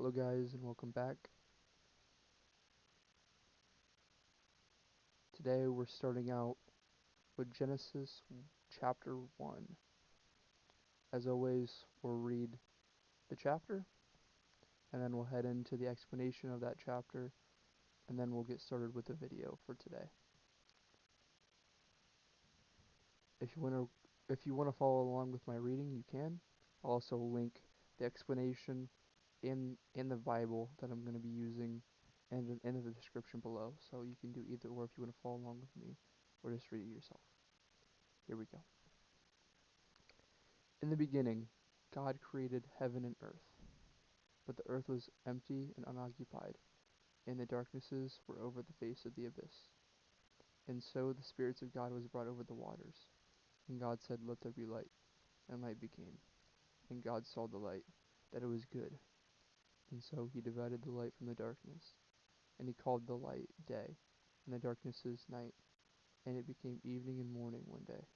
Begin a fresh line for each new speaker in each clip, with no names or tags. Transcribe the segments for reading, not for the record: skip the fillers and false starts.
Hello guys and welcome back. Today we're starting out with Genesis chapter 1. As always, we'll read the chapter and then we'll head into the explanation of that chapter and then we'll get started with the video for today. If you want to follow along with my reading, you can. I'll also link the explanation in the Bible that I'm going to be using and in the description below, so you can do either or if you want to follow along with me or just read it yourself. Here we go. In the beginning, God created heaven and earth, but the earth was empty and unoccupied, and the darknesses were over the face of the abyss. And so the Spirit of God was brought over the waters. And God said, "Let there be light," and light became. And God saw the light, that it was good. And so he divided the light from the darkness. And he called the light day, and the darknesses night. And it became evening and morning one day.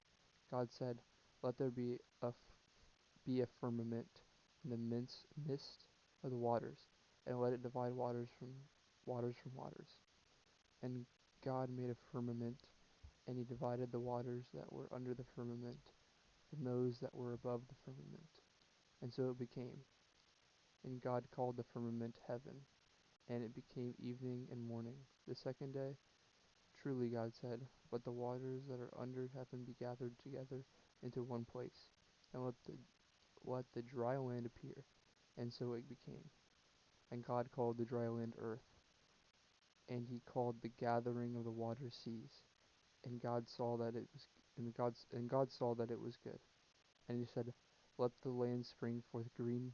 God said, "Let there be a firmament in the midst of the waters, and let it divide waters from waters. And God made a firmament, and he divided the waters that were under the firmament from those that were above the firmament. And so it became. And God called the firmament heaven, and it became evening and morning, the second day. Truly, God said, let the waters that are under heaven be gathered together into one place, and let the dry land appear. And so it became. And God called the dry land earth, and he called the gathering of the waters seas. And God saw that it was God saw that it was good. And he said, let the land spring forth green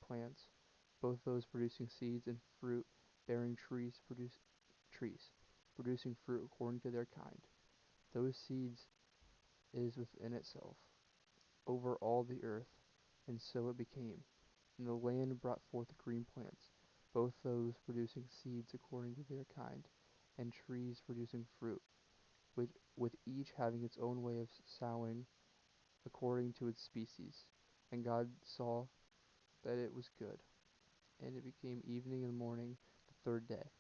plants, both those producing seeds and fruit bearing producing fruit according to their kind. Those seeds is within itself, over all the earth, and so it became. And the land brought forth green plants, both those producing seeds according to their kind, and trees producing fruit, with each having its own way of sowing according to its species. And God saw that it was good. And it became evening and morning the third day.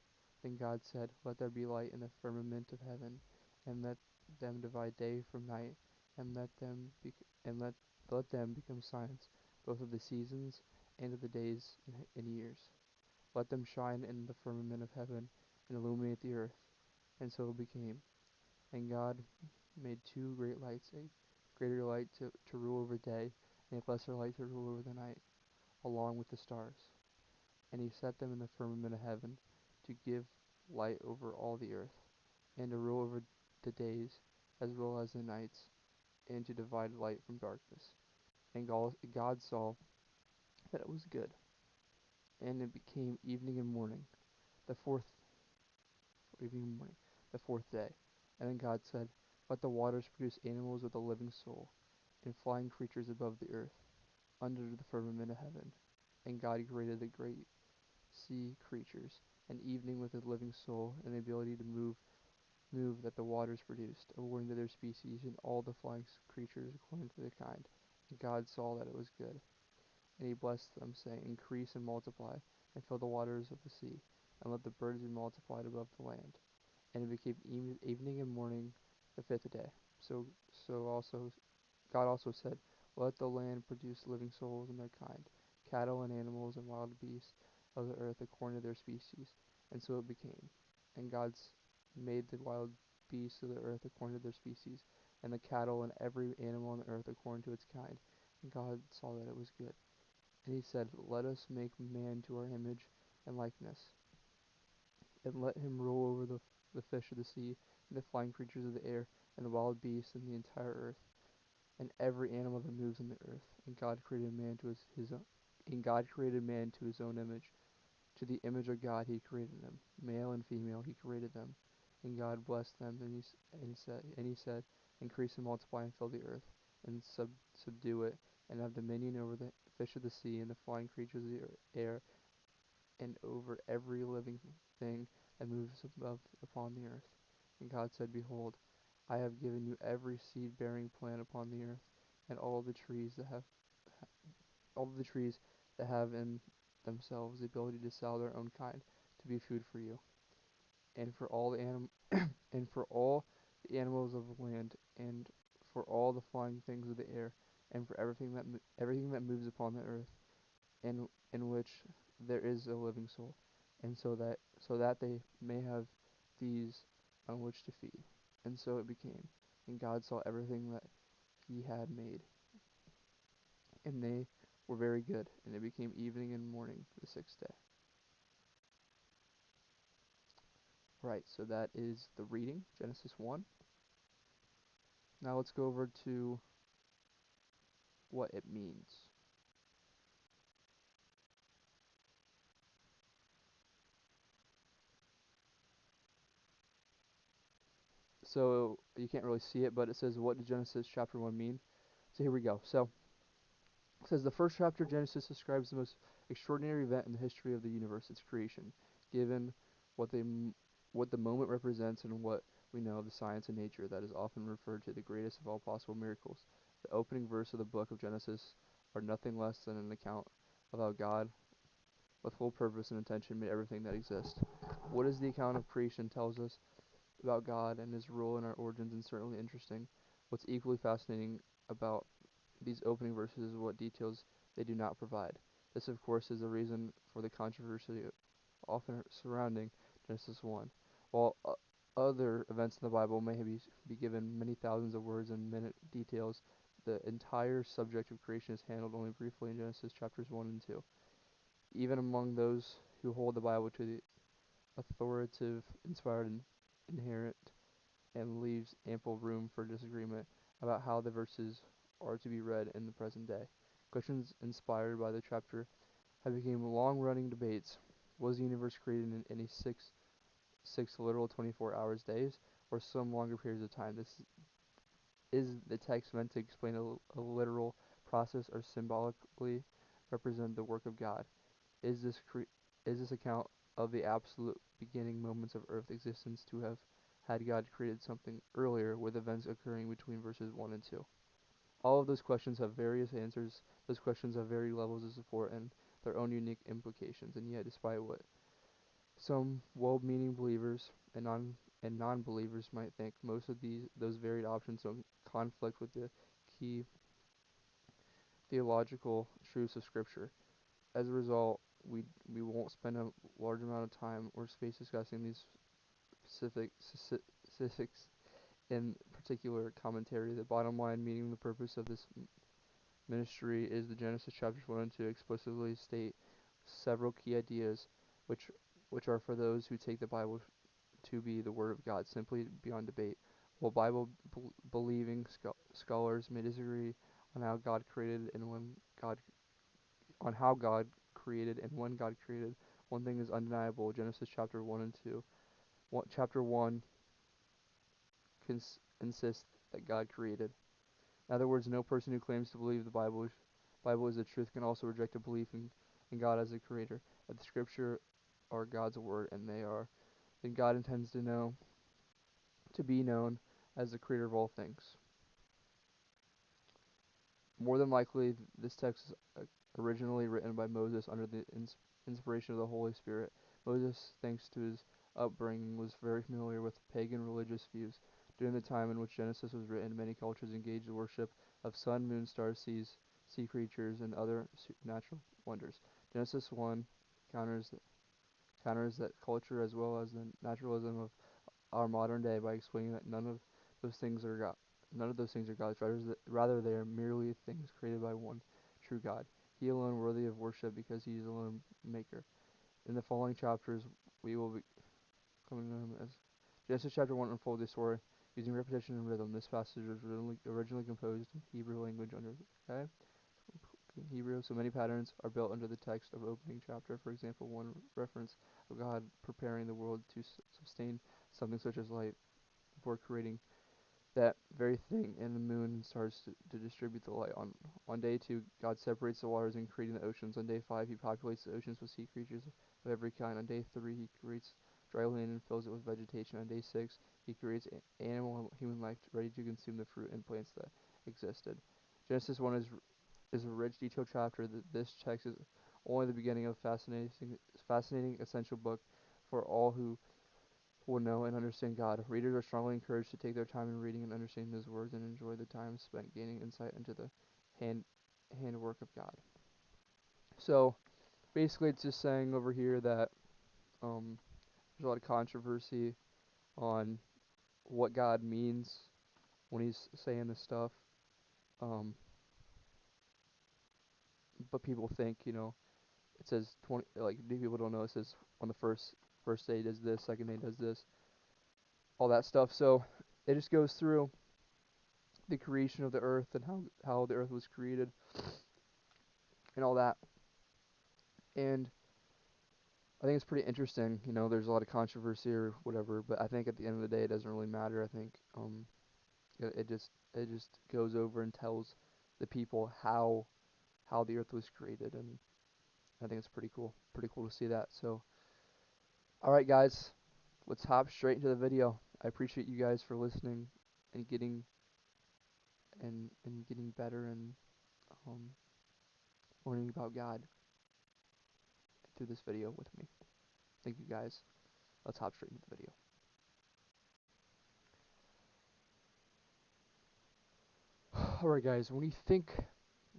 Then God said, let there be light in the firmament of heaven, and let them divide day from night, and let them become signs, both of the seasons and of the days and years. Let them shine in the firmament of heaven, and illuminate the earth. And so it became. And God made two great lights, a greater light to rule over day, and a lesser light to rule over the night, along with the stars. And he set them in the firmament of heaven, to give light over all the earth, and to rule over the days as well as the nights, and to divide light from darkness. And God saw that it was good. And it became evening and morning, the fourth evening and morning, the fourth day. And then God said, let the waters produce animals with a living soul, and flying creatures above the earth, under the firmament of heaven. And God created the great sea creatures, and evening with a living soul, and the ability to move that the waters produced, according to their species, and all the flying creatures according to their kind. And God saw that it was good. And he blessed them, saying, increase and multiply, and fill the waters of the sea, and let the birds be multiplied above the land. And it became evening and morning the fifth day. So God also said, let the land produce living souls in their kind, cattle and animals and wild beasts of the earth according to their species. And so it became. And God made the wild beasts of the earth according to their species, and the cattle and every animal on the earth according to its kind. And God saw that it was good. And he said, let us make man to our image and likeness, and let him rule over the fish of the sea, and the flying creatures of the air, and the wild beasts, and the entire earth, and every animal that moves on the earth. And God created man to his own, and God created man to his own image. To the image of God he created them, male and female he created them. And God blessed them, and he said, increase and multiply and fill the earth, and subdue it, and have dominion over the fish of the sea, and the flying creatures of the air, and over every living thing that moves above upon the earth. And God said, behold, I have given you every seed-bearing plant upon the earth, and all the trees that have in themselves the ability to sell their own kind to be food for you, and for all the and for all the animals of the land, and for all the flying things of the air, and for everything that moves upon the earth, in which there is a living soul, and so that they may have these on which to feed. And so it became. And God saw everything that he had made, and they were very good. And it became evening and morning the sixth day. Right, so that is the reading, Genesis 1. Now let's go over to what it means. So you can't really see it, but it says, what did Genesis chapter 1 mean? So here we go. So it says the first chapter of Genesis describes the most extraordinary event in the history of the universe, its creation, given what they what the moment represents and what we know of the science and nature that is often referred to the greatest of all possible miracles. The opening verse of the book of Genesis are nothing less than an account of how God, with full purpose and intention, made everything that exists. What is the account of creation tells us about God and his role in our origins, and certainly interesting. What's equally fascinating about these opening verses is what details they do not provide. This, of course, is the reason for the controversy often surrounding Genesis 1. While other events in the Bible may be given many thousands of words and minute details, the entire subject of creation is handled only briefly in Genesis chapters 1 and 2. Even among those who hold the Bible to the authoritative, inspired, and inherent, and leaves ample room for disagreement about how the verses are to be read in the present day. Questions inspired by the chapter have become long-running debates. Was the universe created in any six literal 24 hours days, or some longer periods of time? This is the text meant to explain a literal process or symbolically represent the work of God? Is this account of the absolute beginning moments of Earth's existence to have had God created something earlier, with events occurring between verses 1 and 2? All of those questions have various answers. Those questions have varied levels of support and their own unique implications. And yet, despite what some well-meaning believers and non-believers might think, most of those varied options don't conflict with the key theological truths of Scripture. As a result, we won't spend a large amount of time or space discussing these specifics in particular commentary. The bottom line, meaning the purpose of this ministry, is the Genesis chapters 1 and 2 explicitly state several key ideas, which which are for those who take the Bible to be the Word of God, simply beyond debate. While Bible-believing scholars may disagree on how God created and when God on how God created and when God created, one thing is undeniable: Genesis chapter 1 and 2. Chapter 1 insists that God created. In other words, no person who claims to believe the Bible is the truth can also reject a belief in God as a creator. That the Scripture are God's word, and they are, then God intends to be known as the creator of all things. More than likely, this text is originally written by Moses under the inspiration of the Holy Spirit. Moses, thanks to his upbringing, was very familiar with pagan religious views. During the time in which Genesis was written, many cultures engaged in worship of sun, moon, stars, sea creatures, and other supernatural wonders. Genesis 1 counters counters that culture as well as the naturalism of our modern day by explaining that those things are God. None of those things are God's. Rather, they are merely things created by one true God. He alone worthy of worship because he is alone maker. In the following chapters, we will be coming to him as Genesis chapter 1 unfolds the story using repetition and rhythm. This passage was originally composed in Hebrew language okay? In Hebrew, so many patterns are built under the text of opening chapter. For example, one reference of God preparing the world to sustain something such as light before creating that very thing, and the moon and stars to distribute the light. On day 2, God separates the waters and creating the oceans. On day 5, he populates the oceans with sea creatures of every kind. On day 3, he creates dry land and fills it with vegetation. On day 6, he creates animal and human life ready to consume the fruit and plants that existed. Genesis 1 is a rich, detailed chapter. That this text is only the beginning of a fascinating essential book for all who will know and understand God. Readers are strongly encouraged to take their time in reading and understanding His words and enjoy the time spent gaining insight into the hand handwork of God. So basically, it's just saying over here that there's a lot of controversy on what God means when He's saying this stuff. Um, but people think, it says 20. Like people don't know. It says on the first day does this, second day does this, all that stuff. So it just goes through the creation of the earth and how the earth was created and all that. And I think it's pretty interesting. There's a lot of controversy or whatever, but I think at the end of the day, it doesn't really matter. I think it just goes over and tells the people how the earth was created, and I think it's pretty cool. Pretty cool to see that. So, all right, guys, let's hop straight into the video. I appreciate you guys for listening and getting better and um, learning about God through this video with me. Thank you, guys. Let's hop straight into the video. Alright, guys, when you think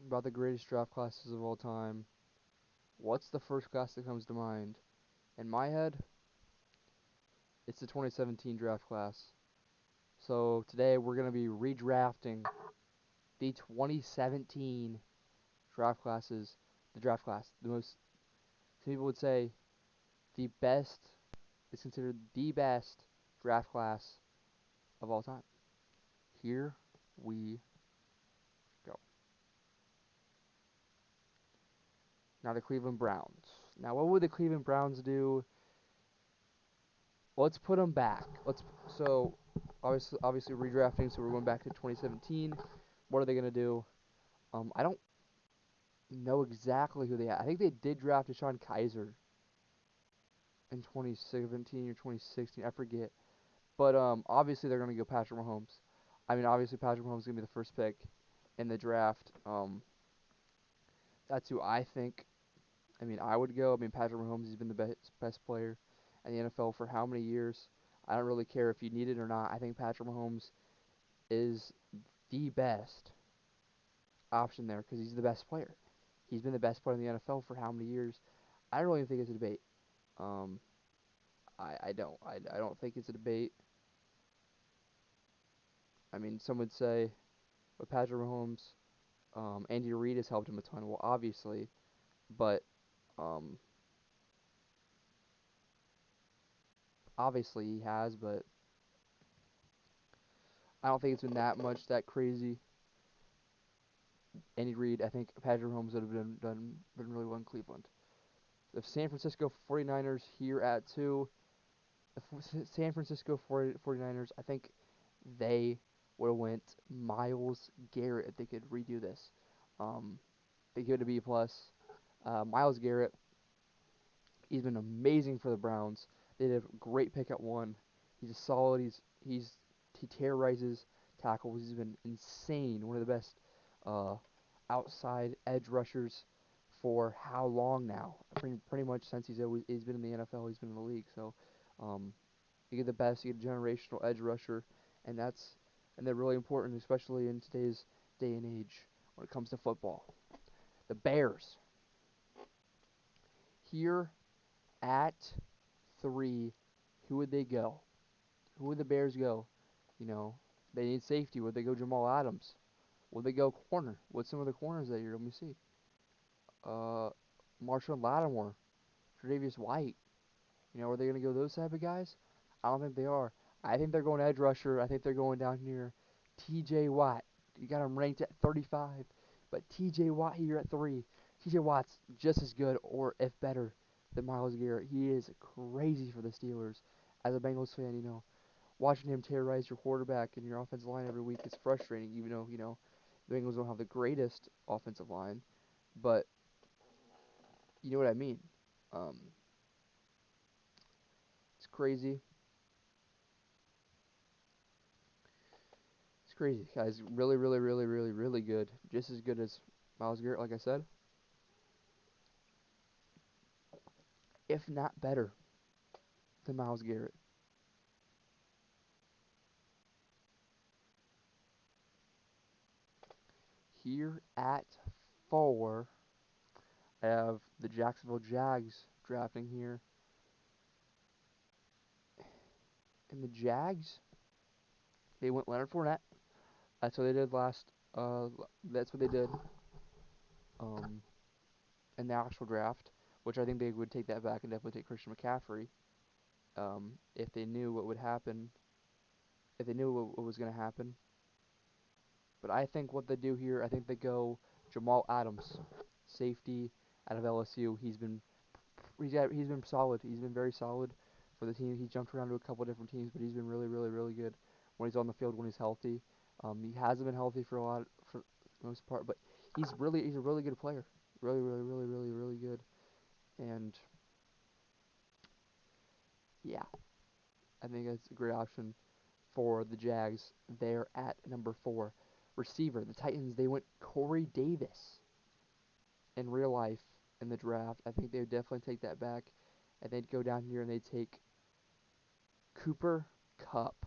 about the greatest draft classes of all time, what's the first class that comes to mind? In my head, it's the 2017 draft class. So today we're going to be redrafting the 2017 draft classes. The draft class, some people would say the best, is considered the best draft class of all time. Here we go. Now the Cleveland Browns. Now what would the Cleveland Browns do? Let's put them back. So obviously redrafting. So we're going back to 2017. What are they gonna do? I don't know exactly who they had. I think they did draft Deshaun Kaiser in 2017 or 2016. I forget. But obviously they're gonna go Patrick Mahomes. I mean, obviously Patrick Mahomes is gonna be the first pick in the draft. That's who I think. I mean, I would go. I mean, Patrick Mahomes has been the best player in the NFL for how many years? I don't really care if you need it or not. I think Patrick Mahomes is the best option there because he's the best player. He's been the best player in the NFL for how many years? I don't really think it's a debate. Um, I don't think it's a debate. I mean, some would say with Patrick Mahomes, Andy Reid has helped him a ton. Well, obviously, but um, obviously he has, but I don't think it's been that crazy. Andy Reid, I think Patrick Mahomes would have been really well in Cleveland. The San Francisco 49ers here at 2. The San Francisco 49ers, I think they would have went Myles Garrett if they could redo this. They give it a B plus. Myles Garrett, he's been amazing for the Browns. They did a great pick at 1. He's a solid. He terrorizes tackles. He's been insane. One of the best uh, outside edge rushers for how long now? Pretty much since he's been in the NFL. He's been in the league. So you get the best. You get a generational edge rusher, and they're really important, especially in today's day and age when it comes to football. The Bears here at 3. Who would they go? Who would the Bears go? You know, they need safety. Would they go Jamal Adams? Would they go corner? What's some of the corners that year? Let me see. Uh, Marshall Lattimore, Tre'Davious White. Are they going to go those type of guys? I don't think they are. I think they're going edge rusher. I think they're going down here. T.J. Watt. You got him ranked at 35, but T.J. Watt here at 3. T.J. Watt's just as good, or if better, than Myles Garrett. He is crazy for the Steelers. As a Bengals fan, watching him terrorize your quarterback and your offensive line every week is frustrating, even though, the Bengals don't have the greatest offensive line. But you know what I mean. Um, it's crazy. It's crazy, guys. Really, really, really, really, really good. Just as good as Myles Garrett, like I said. if not better, than Myles Garrett. Here at 4, I have the Jacksonville Jags drafting here. And the Jags, they went Leonard Fournette. That's what they did last. That's what they did um, in the actual draft, which I think they would take that back and definitely take Christian McCaffrey if they knew what would happen, if they knew what was going to happen. But I think what they do here, I think they go Jamal Adams, safety out of LSU. He's been solid. He's been very solid for the team. He jumped around to a couple different teams, but he's been really, really, really good when he's on the field when he's healthy. He hasn't been healthy for the most part, but he's a really good player. Really, really, really, really, really good. And yeah, I think that's a great option for the Jags. They're at number 4. Receiver, the Titans, they went Corey Davis in real life in the draft. I think they would definitely take that back. And they'd go down here and they'd take Cooper Kupp.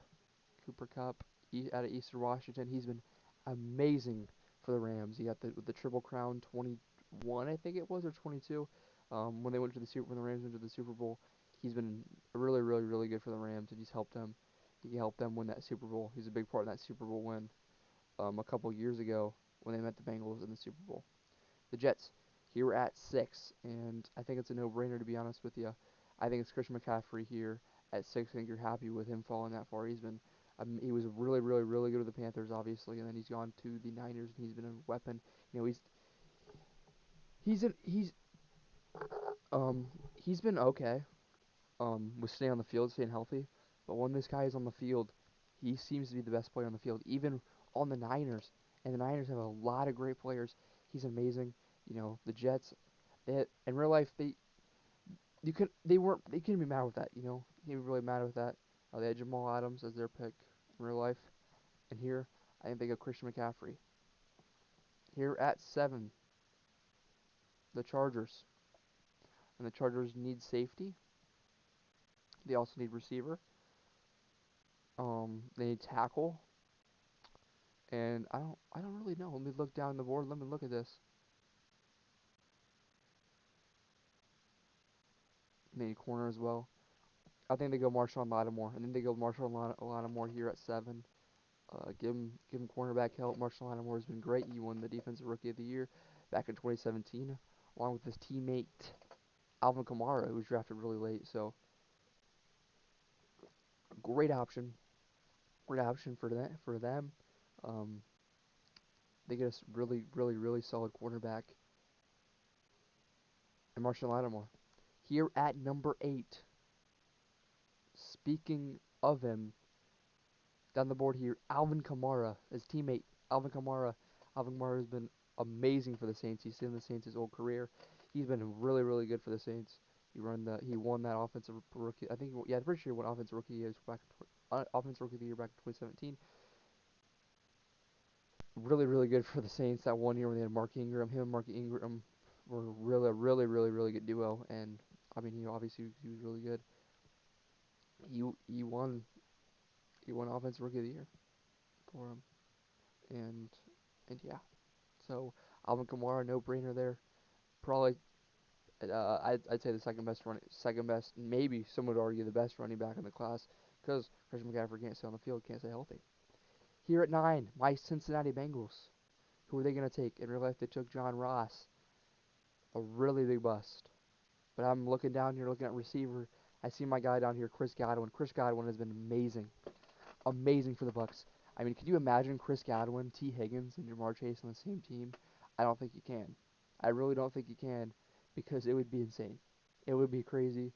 Cooper Kupp out of Eastern Washington. He's been amazing for the Rams. He got the Triple Crown 21, I think it was, or 22. When they went to when the Rams went to the Super Bowl, he's been really, really, really good for the Rams, and he's helped them. He helped them win that Super Bowl. He's a big part of that Super Bowl win a couple years ago when they met the Bengals in the Super Bowl. The Jets, here at 6, and I think it's a no-brainer to be honest with you. I think it's Christian McCaffrey here at 6. I think you're happy with him falling that far. He was really, really, really good with the Panthers, obviously, and then he's gone to the Niners, and he's been a weapon. You know, he's in, he's been okay, with staying on the field, staying healthy. But when this guy is on the field, he seems to be the best player on the field, even on the Niners. And the Niners have a lot of great players. He's amazing. You know, the Jets, in real life, they couldn't be mad with that. You know, they can't be really mad with that. They had Jamal Adams as their pick in real life, and here I think they go Christian McCaffrey. Here at 7, the Chargers, and the Chargers need safety. They also need receiver. They need tackle, and I don't really know. Let me look down the board. Let me look at this. They need corner as well. I think they go Marshawn Lattimore. I think they go Lattimore here at 7. Give him cornerback help. Marshawn Lattimore has been great. He won the Defensive Rookie of the Year back in 2017, along with his teammate Alvin Kamara, who was drafted really late. So great option. Great option for that for them. Um, they get a really, really, really solid cornerback and Marshawn Lattimore. Here at number 8, speaking of him, down the board here, Alvin Kamara, his teammate, Alvin Kamara. Alvin Kamara has been amazing for the Saints. He's seen the Saints his whole career. He's been really, really good for the Saints. He won that offensive rookie. I think yeah, I'm pretty sure he won offensive rookie years back offensive rookie of the year back in 2017. Really, really good for the Saints that one year when they had Mark Ingram. Him and Mark Ingram were really, really, really, really good duo. And I mean, obviously he was really good. He he won he won offensive rookie of the year for him. And yeah. So Alvin Kamara, no brainer there. Probably, I'd say the second best, maybe some would argue the best running back in the class, because Christian McCaffrey can't stay on the field, can't stay healthy. Here at 9, my Cincinnati Bengals. Who are they gonna take? In real life, they took John Ross, a really big bust. But I'm looking down here, looking at receiver. I see my guy down here, Chris Godwin. Chris Godwin has been amazing, amazing for the Bucks. I mean, could you imagine Chris Godwin, T. Higgins, and Jamar Chase on the same team? I don't think you can. I really don't think you can, because it would be insane. It would be crazy.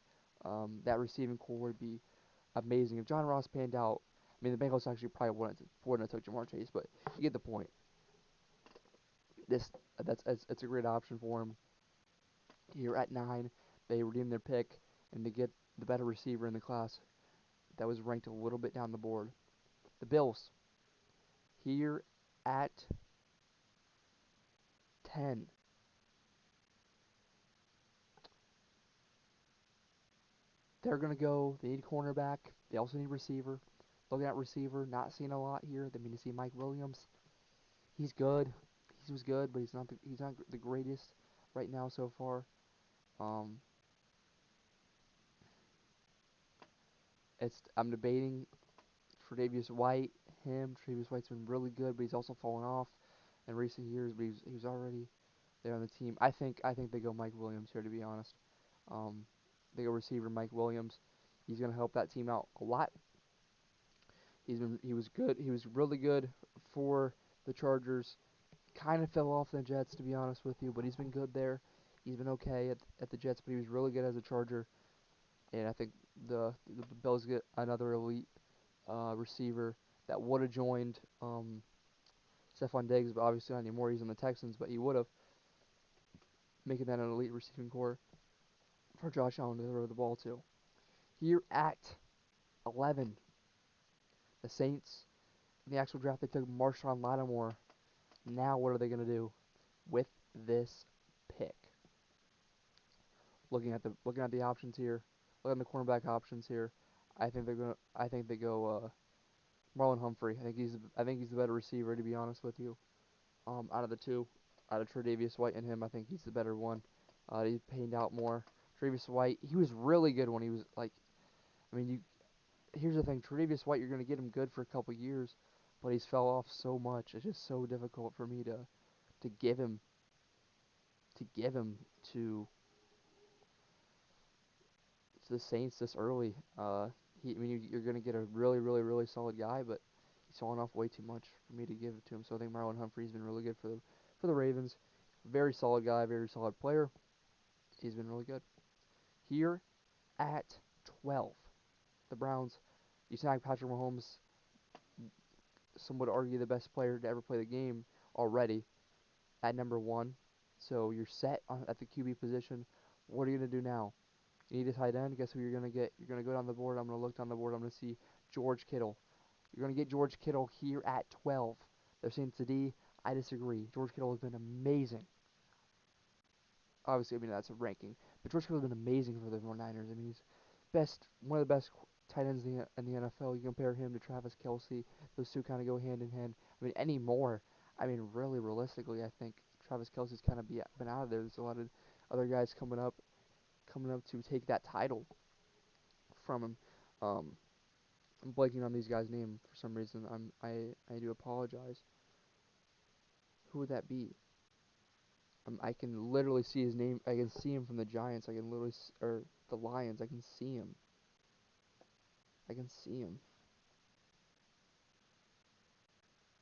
That receiving core would be amazing. If John Ross panned out, I mean, the Bengals actually probably wouldn't have took Jamar Chase, but you get the point. This it's a great option for him. Here at 9, they redeem their pick and they get the better receiver in the class that was ranked a little bit down the board. The Bills, here at 10. they're going to go. They need cornerback. They also need receiver. Looking at receiver, not seeing a lot here. They mean to see Mike Williams. He's good. He was good, but he's not the greatest right now so far. Um, I'm debating Tre'Davious White. Tre'Davious White's been really good, but he's also fallen off in recent years. But he was already there on the team. I think they go Mike Williams here, to be honest. Um, they go receiver Mike Williams. He's gonna help that team out a lot. He was good. He was really good for the Chargers. Kind of fell off the Jets, to be honest with you, but he's been good there. He's been okay at the Jets, but he was really good as a Charger. And I think the Bills get another elite receiver that would have joined Stephon Diggs, but obviously not anymore. He's on the Texans, but he would have, making that an elite receiving core for Josh Allen to throw the ball to. Here at 11, the Saints, in the actual draft, they took Marshawn Lattimore. Now what are they going to do with this pick? Looking at the options here, looking at the cornerback options here, I think they go Marlon Humphrey. I think he's the better receiver, to be honest with you. Out of the two, out of Tre'Davious White and him, I think he's the better one. He's paying out more. Tre'Davious White, he was really good when he was like, I mean, here's the thing, Tre'Davious White, you're gonna get him good for a couple years, but he's fell off so much. It's just so difficult for me to give him to give him to to the Saints this early. I mean, you're gonna get a really, really, really solid guy, but he's falling off way too much for me to give it to him. So I think Marlon Humphrey's been really good for the Ravens. Very solid guy, very solid player. He's been really good. Here at 12, the Browns. You snag Patrick Mahomes. Some would argue the best player to ever play the game already at number one. So you're set at the QB position. What are you gonna do now? You need a tight end. Guess who you're gonna get? You're gonna go down the board. I'm gonna look down the board. I'm gonna see George Kittle. You're gonna get George Kittle here at 12. They're saying it's a D. I disagree. George Kittle has been amazing. Obviously, I mean that's a ranking, but George Kittle has been amazing for the 49ers. I mean he's one of the best tight ends in the NFL. You compare him to Travis Kelce. Those two kind of go hand in hand. I mean anymore. I mean really realistically, I think Travis Kelce's kind of been out of there. There's a lot of other guys coming up to take that title from him. Um, I'm blanking on these guys' name for some reason. I do apologize. Who would that be? I can literally see his name. I can see him from the Giants. I can literally or the Lions. I can see him. I can see him.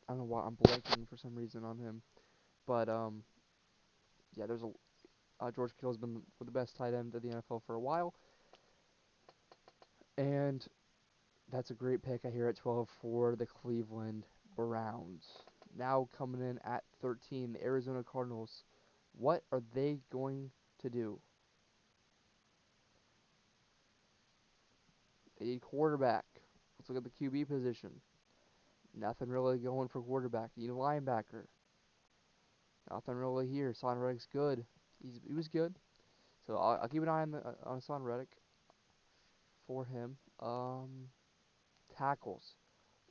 I don't know why I'm blanking for some reason on him. But yeah, there's a George Kittle's been the best tight end of the NFL for a while, and that's a great pick. I hear at 12 for the Cleveland Browns. Now coming in at 13, the Arizona Cardinals. What are they going to do? They need quarterback. Let's look at the QB position. Nothing really going for quarterback. Need a linebacker. Nothing really here. Son Reddick's good. He was good. So I'll keep an eye on Son Reddick for him. Tackles.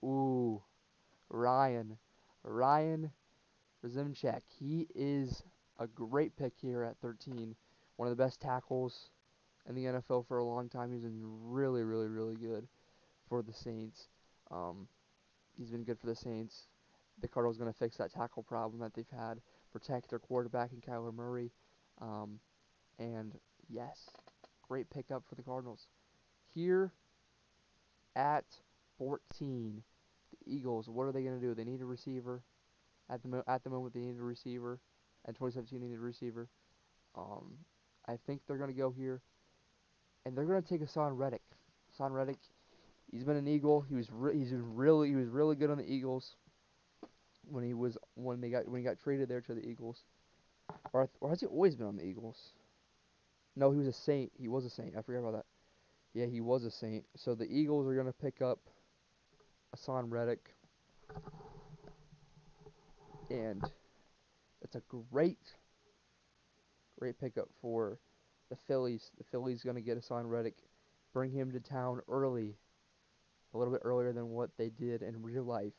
Ooh, Ryan Rzimchek. He is a great pick here at 13. One of the best tackles in the NFL for a long time. He's been really, really, really good for the Saints. Um, he's been good for the Saints. The Cardinals going to fix that tackle problem that they've had, protect their quarterback in Kyler Murray. Um, and yes, great pickup for the Cardinals. Here at 14, the Eagles, what are they going to do? They need a receiver. At the moment, they need a receiver. In 2017, they needed a receiver. Um, I think they're going to go here, and they're going to take Hassan Reddick. Hassan Reddick, he's been an Eagle. He was really good on the Eagles when he got traded there to the Eagles. Or has he always been on the Eagles? No, he was a Saint. He was a Saint. I forgot about that. Yeah, he was a Saint. So the Eagles are gonna pick up Hassan Reddick, and it's a great pickup for the Phillies. The Phillies gonna get Hassan Reddick bring him to town early, a little bit earlier than what they did in real life.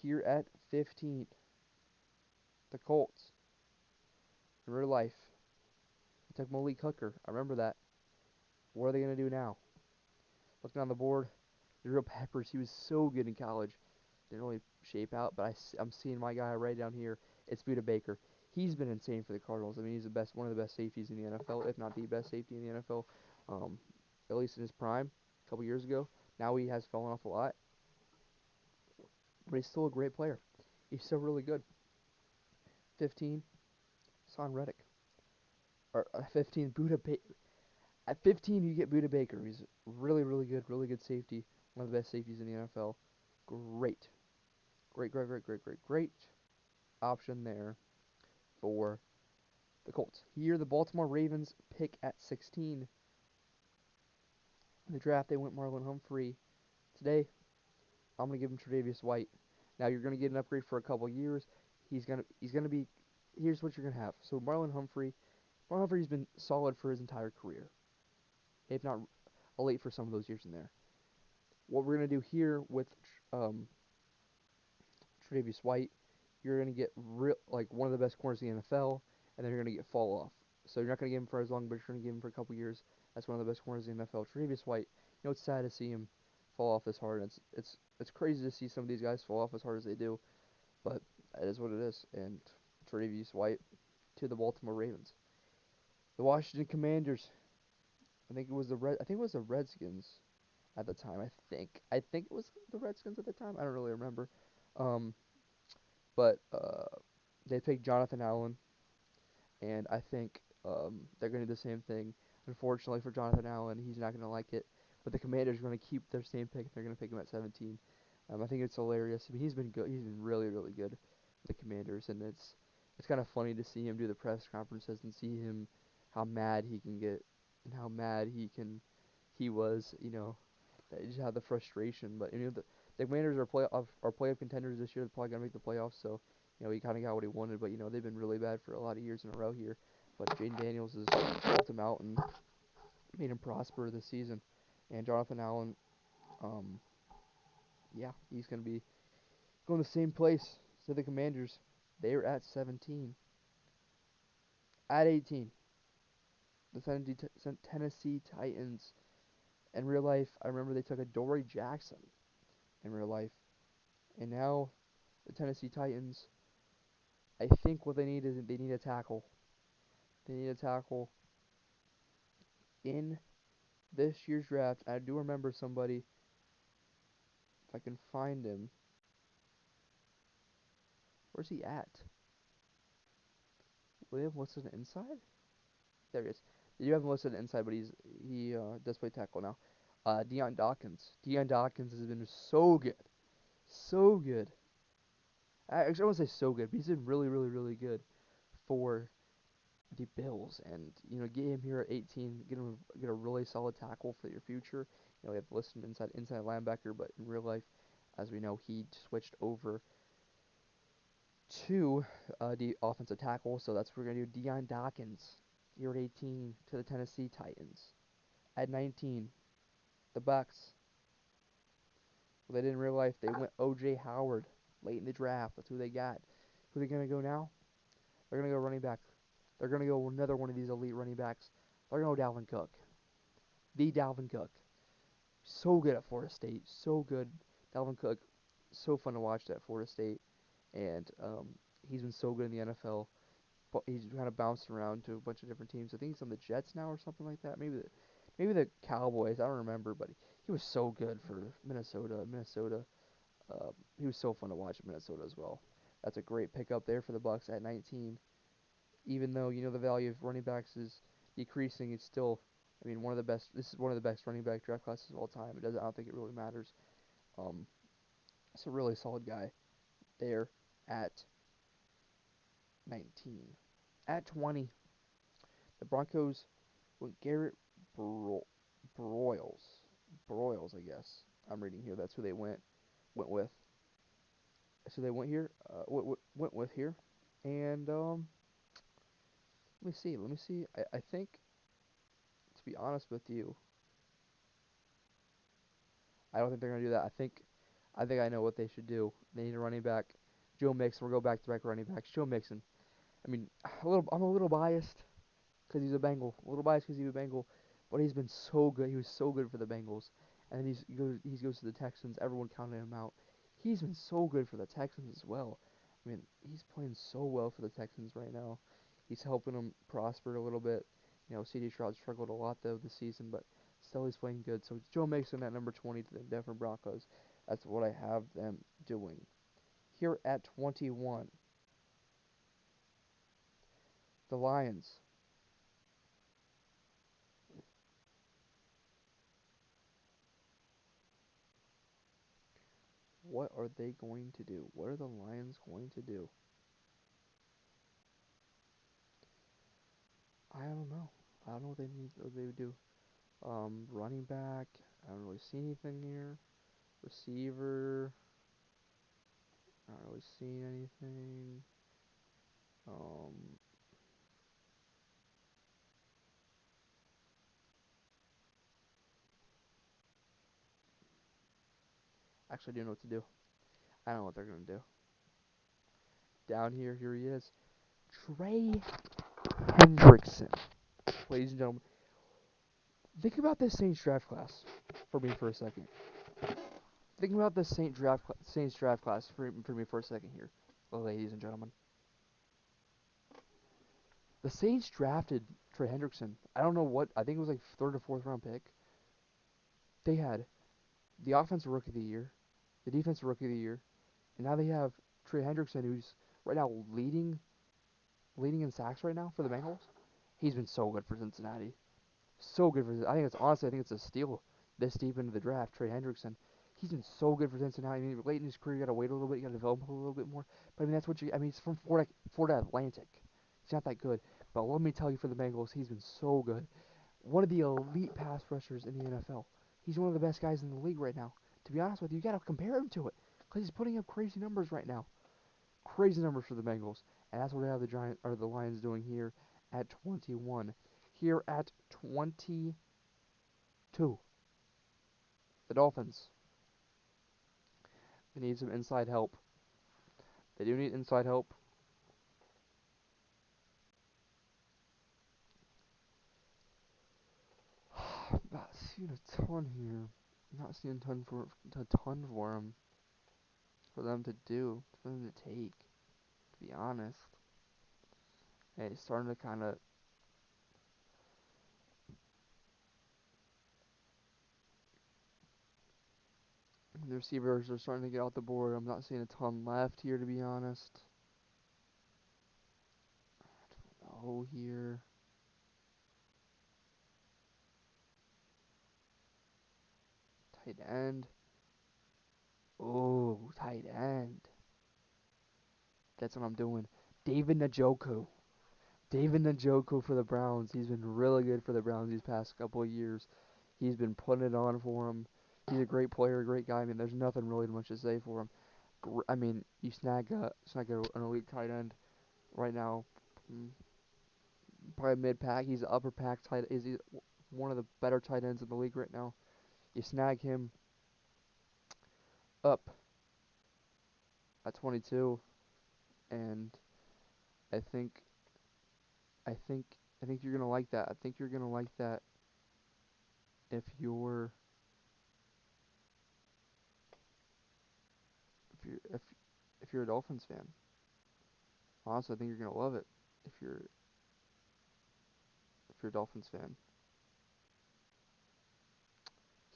Here at 15, the Colts, in real life, they took Malik Hooker. I remember that. What are they going to do now? Looking on the board, Jabril Peppers, he was so good in college. Didn't really shape out, but I'm seeing my guy right down here. It's Buda Baker. He's been insane for the Cardinals. I mean, he's one of the best safeties in the NFL, if not the best safety in the NFL, um, at least in his prime a couple years ago. Now he has fallen off a lot, but he's still a great player. He's still really good. 15, Son Reddick. Or 15, Buda Baker. At 15, you get Buda Baker. He's really good safety. One of the best safeties in the NFL. Great. Great option there for the Colts. Here, the Baltimore Ravens pick at 16. In the draft, they went Marlon Humphrey. Today, I'm gonna give him Tre'Davious White. Now you're gonna get an upgrade for a couple years. He's gonna be. Here's what you're gonna have. So Marlon Humphrey's been solid for his entire career, if not late for some of those years in there. What we're gonna do here with um, Tre'Davious White, you're gonna get like one of the best corners in the NFL, and then you're gonna get fall off. So you're not gonna give him for as long, but you're gonna give him for a couple years. That's one of the best corners in the NFL. Tre'Davious White, it's sad to see him fall off this hard. It's crazy to see some of these guys fall off as hard as they do, but it is what it is. And Tre'Davious White to the Baltimore Ravens. The Washington Commanders. I think it was the Redskins at the time. I think it was the Redskins at the time. I don't really remember. Um, but they picked Jonathan Allen, and I think they're going to do the same thing. Unfortunately for Jonathan Allen, he's not going to like it. But the Commanders are going to keep their same pick. They're going to pick him at 17. I think it's hilarious. I mean, he's been good. He's been really good with the Commanders, and it's kind of funny to see him do the press conferences and see him how mad he can get and how mad he was. Just have the frustration. But the Commanders are playoff contenders this year. They're probably gonna make the playoffs. So he kind of got what he wanted. But they've been really bad for a lot of years in a row here. But Jaden Daniels has helped him out and made him prosper this season. And Jonathan Allen, um, yeah, he's gonna be going the same place to the Commanders. They're at 17. At 18, the Tennessee Titans. In real life, I remember they took a Dory Jackson in real life, and now the Tennessee Titans. I think what they need is they need a tackle. They need a tackle in this year's draft. I do remember somebody. If I can find him, where's he at? William listed inside. There he is. They do have him listed inside, but he does play tackle now. Deion Dawkins. Deion Dawkins has been so good, so good. Actually, I won't say so good, but he's been really good for the Bills, and get him here at 18, get a really solid tackle for your future. We have listed inside linebacker, but in real life, as we know, he switched over to the offensive tackle, so that's what we're gonna do. Deion Dawkins here at 18 to the Tennessee Titans. At 19, the Bucks. Well, they didn't realize they went O.J. Howard late in the draft. That's who they got. Who are they gonna go now? They're gonna go running back. They're gonna go another one of these elite running backs. They're gonna go Dalvin Cook. The Dalvin Cook. So good at Florida State. So good. Dalvin Cook. So fun to watch at Florida State. And he's been so good in the NFL. But he's kind of bounced around to a bunch of different teams. I think he's on the Jets now or something like that. Maybe the Cowboys. I don't remember. But he was so good for Minnesota. He was so fun to watch at Minnesota as well. That's a great pickup there for the Bucks at 19. Even though the value of running backs is decreasing, it's still, I mean, one of the best. This is one of the best running back draft classes of all time. It doesn't. I don't think it really matters. Um, it's a really solid guy there at 19. At 20, the Broncos went Garrett Bro- Broyles. Broyles, I guess. I'm reading here. That's who they went with. So they went here. Went with here, and let me see. I think, to be honest with you, I don't think they're gonna do that. I think I know what they should do. They need a running back. Joe Mixon. We'll go back to back running backs. Joe Mixon. I mean, I'm a little biased because he's a Bengal. A little biased because he's a Bengal, but he's been so good. He was so good for the Bengals, and then he goes to the Texans. Everyone counted him out. He's been so good for the Texans as well. I mean, he's playing so well for the Texans right now. He's helping them prosper a little bit. C.D. Stroud struggled a lot though this season, but still he's playing good. So Joe Mixon at number 20 to the Denver Broncos. That's what I have them doing. Here at 21, the Lions. What are they going to do? What are the Lions going to do? I don't know. I don't know what they need. What they would do. Running back. I don't really see anything here. Receiver. Not really seeing anything. Um, actually, I do know what to do. I don't know what they're gonna do. Down here, here he is. Trey Hendrickson. Ladies and gentlemen, think about this Saints draft class for me for a second. Think about this Saints draft class for me for a second here, ladies and gentlemen. The Saints drafted Trey Hendrickson. I don't know what. I think it was like third or fourth round pick. They had the offensive rookie of the year, the defensive rookie of the year, and now they have Trey Hendrickson, who's right now leading in sacks right now for the Bengals. He's been so good for Cincinnati. So good for. I think it's a steal this deep into the draft. Trey Hendrickson. He's been so good for Cincinnati. I mean, late in his career, you gotta wait a little bit. You gotta develop him a little bit more. But I mean, that's what you. I mean, he's from Florida Atlantic. He's not that good. But let me tell you, for the Bengals, he's been so good. One of the elite pass rushers in the NFL. He's one of the best guys in the league right now. To be honest with you, you got to compare him to it because he's putting up crazy numbers right now. Crazy numbers for the Bengals, and that's what I have the Lions doing here at 21. Here at 22, the Dolphins. They need some inside help. They do need inside help. Not seeing a ton here. Not seeing a ton for them for them to take. To be honest, hey, it's starting to kind of. The receivers are starting to get off the board. I'm not seeing a ton left here, to be honest. Oh, here. Tight end. Oh, tight end. That's what I'm doing. David Njoku. David Njoku for the Browns. He's been really good for the Browns these past couple of years. He's been putting it on for him. He's a great player, a great guy. I mean, there's nothing really much to say for him. I mean, you snag an elite tight end right now. mm, Probably mid pack. He's the upper pack tight. Is he one of the better tight ends in the league right now? You snag him up at 22, and I think I think I think you're gonna like that. I think you're gonna like that if you're if you're if you're a Dolphins fan. Honestly, I think you're gonna love it if you're a Dolphins fan.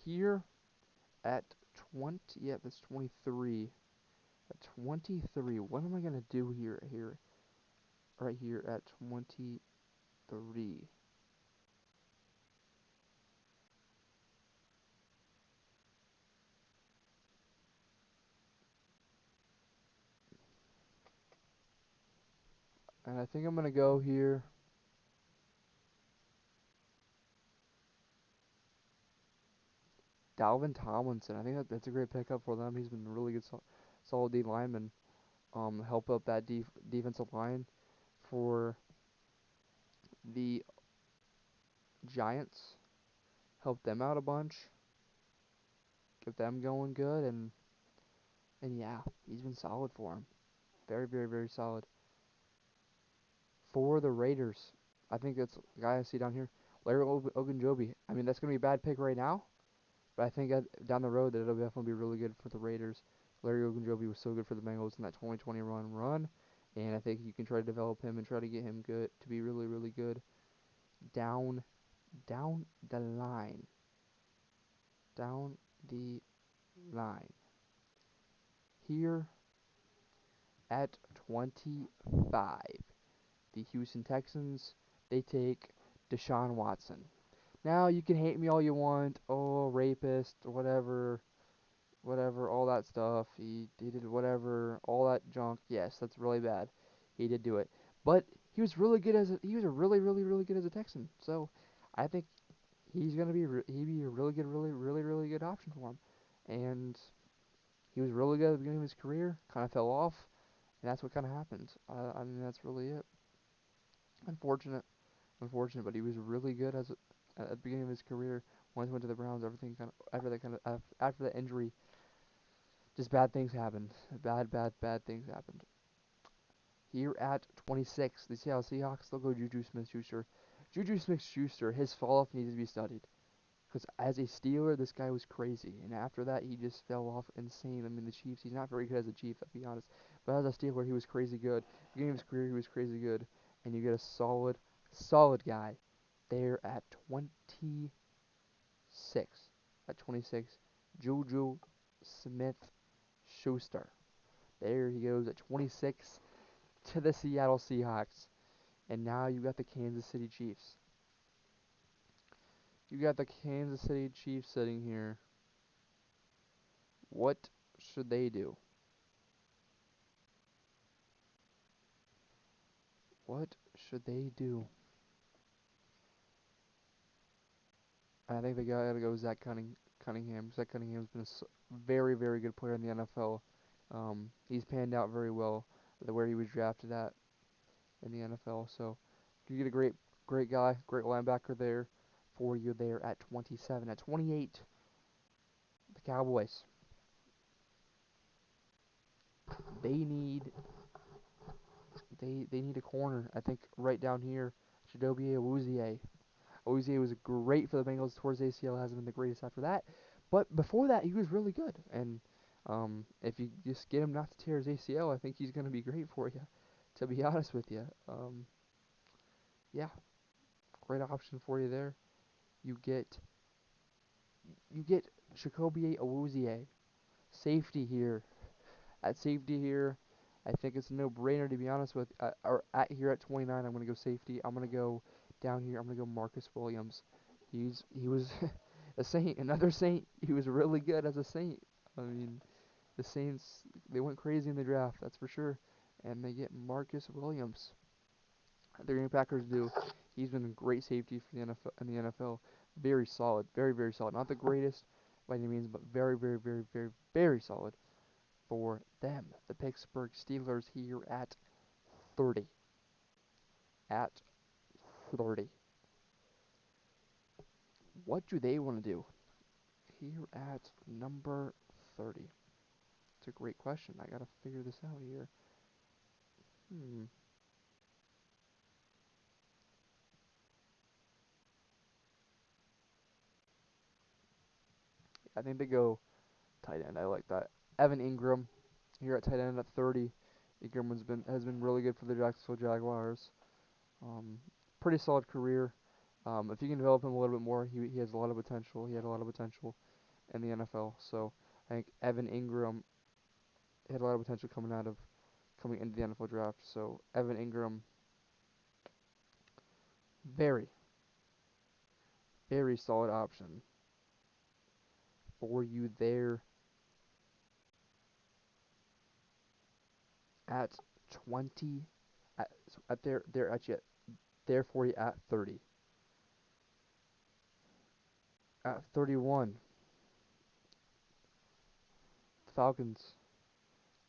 Here at 20, yeah, that's 23. At 23, what am I gonna do right here at 23? And I think I'm gonna go here. Dalvin Tomlinson. I think that's a great pickup for them. He's been a really good, solid D lineman. Help up that defensive line for the Giants. Help them out a bunch. with them going good, and yeah, he's been solid for him. Very, very, very solid. For the Raiders, I think that's the guy I see down here, Larry Ogunjobi. I mean, that's going to be a bad pick right now, but I think down the road that it'll definitely be really good for the Raiders. Larry Ogunjobi was so good for the Bengals in that 2020 run, and I think you can try to develop him and try to get him good to be really, really good down, down the line, down the line. Here at 25, the Houston Texans, they take Deshaun Watson. Now you can hate me all you want, oh rapist or whatever, all that stuff. He did whatever, all that junk. Yes, that's really bad. He did do it, but he was a really good as a Texan. So I think he'd be a really good, really good option for him. And he was really good at the beginning of his career, kind of fell off, and that's what kind of happened. I mean that's really it. Unfortunate, unfortunate, but he was really good at the beginning of his career. Once he went to the Browns, everything kind of after that injury, just bad things happened. Bad things happened. Here at 26, the Seattle Seahawks, they'll go Juju Smith-Schuster. Juju Smith-Schuster, his fall-off needs to be studied. Because as a Steeler, this guy was crazy. And after that, he just fell off insane. I mean, the Chiefs, he's not very good as a Chief, I'll be honest. But as a Steeler, he was crazy good. Beginning of his career, he was crazy good. And you get a solid guy there at 26. At 26, Juju Smith-Schuster. There he goes at 26 to the Seattle Seahawks. And now you got the Kansas City Chiefs. You got the Kansas City Chiefs sitting here. What should they do? What should they do? I think they gotta go Cunningham. Zach Cunningham's been a very good player in the NFL. He's panned out very well where he was drafted at in the NFL. So you get a great guy, great linebacker there for you there at 27. At 28, the Cowboys. They need they need a corner. I think right down here, Chidobe Awuzie. Awuzie was great for the Bengals towards ACL. Hasn't been the greatest after that, but before that he was really good. And if you just get him not to tear his ACL, I think he's gonna be great for you. To be honest with you, yeah, great option for you there. You get you get Jacoby Awuzie, safety here. At safety here, I think it's a no-brainer to be honest with. Or at here at 29, I'm gonna go safety. I'm gonna go down here. I'm gonna go Marcus Williams. He was a Saint, another Saint. He was really good as a Saint. I mean, the Saints they went crazy in the draft, that's for sure. And they get Marcus Williams. The Green Bay Packers do. He's been a great safety for the NFL in the NFL. Very solid, very solid. Not the greatest by any means, but very solid for them. The Pittsburgh Steelers here at 30. At 30. What do they want to do here at number 30? It's a great question. I gotta figure this out here. Hmm. I think they go tight end. I like that. Evan Ingram here at tight end at 30. Ingram has been really good for the Jacksonville Jaguars. Um, Pretty solid career. If you can develop him a little bit more, he has a lot of potential. He had a lot of potential in the NFL. So I think Evan Ingram had a lot of potential coming into the NFL draft. So Evan Ingram, very very solid option for you there at 20. At there at you there for you at 30. At 31, Falcons.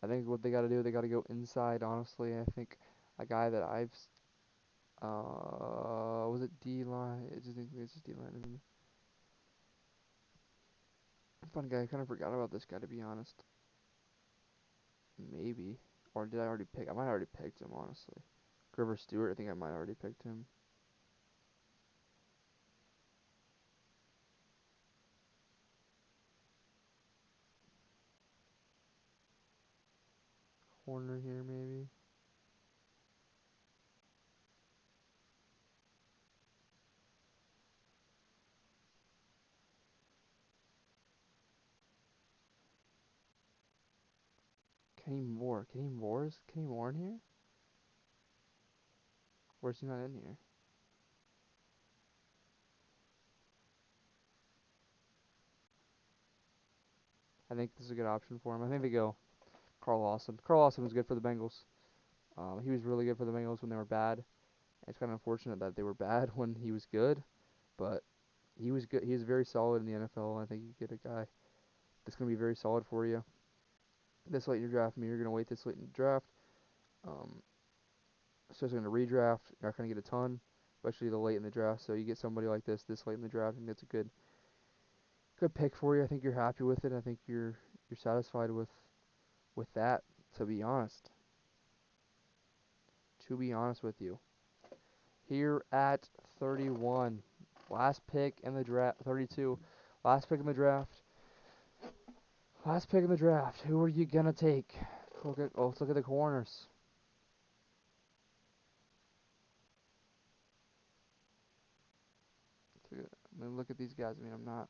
I think what they got to do, they got to go inside. Honestly, I think a guy that was it D line? It's just D line. Fun guy. I kind of forgot about this guy, to be honest. Maybe. Or did I already pick? I might have already picked him, honestly. Grover Stewart, I think I might have already picked him. Corner here, maybe. Kenny Moore. Kenny Moore in here? Where's he not in here? I think this is a good option for him. I think they go Carl Lawson. Carl Lawson was good for the Bengals. He was really good for the Bengals when they were bad. It's kind of unfortunate that they were bad when he was good, but he was good. He was very solid in the NFL. I think you get a guy that's going to be very solid for you this late in your draft. I mean, you're going to wait this late in the draft. Um, Especially in a redraft, you're not going to get a ton, especially the late in the draft. So you get somebody like this late in the draft, and that's a good pick for you. I think you're happy with it. I think you're satisfied with that. To be honest, with you, here at 31, last pick in the draft, 32, last pick in the draft, last pick in the draft. Who are you gonna take? Let's look at the corners. I mean, look at these guys. I mean, I'm not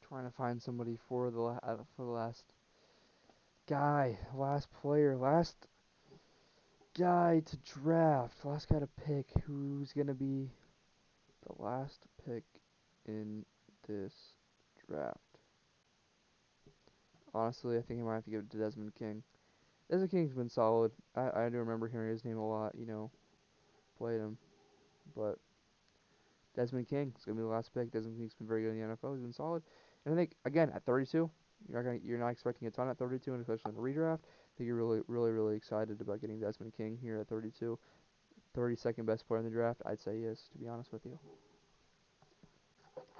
trying to find somebody for for the last guy, last player, last guy to draft, last guy to pick. Who's gonna be the last pick in this draft? Honestly, I think I might have to give it to Desmond King. Desmond King's been solid. I do remember hearing his name a lot. Played him, but Desmond King is gonna be the last pick. Desmond King's been very good in the NFL. He's been solid, and I think again at 32, you're not expecting a ton at 32, and especially in the redraft. I think you're really excited about getting Desmond King here at 32. 32nd best player in the draft? I'd say yes, to be honest with you.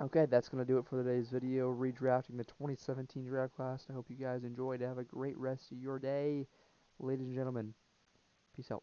Okay, that's going to do it for today's video, redrafting the 2017 draft class. I hope you guys enjoyed. Have a great rest of your day, ladies and gentlemen. Peace out.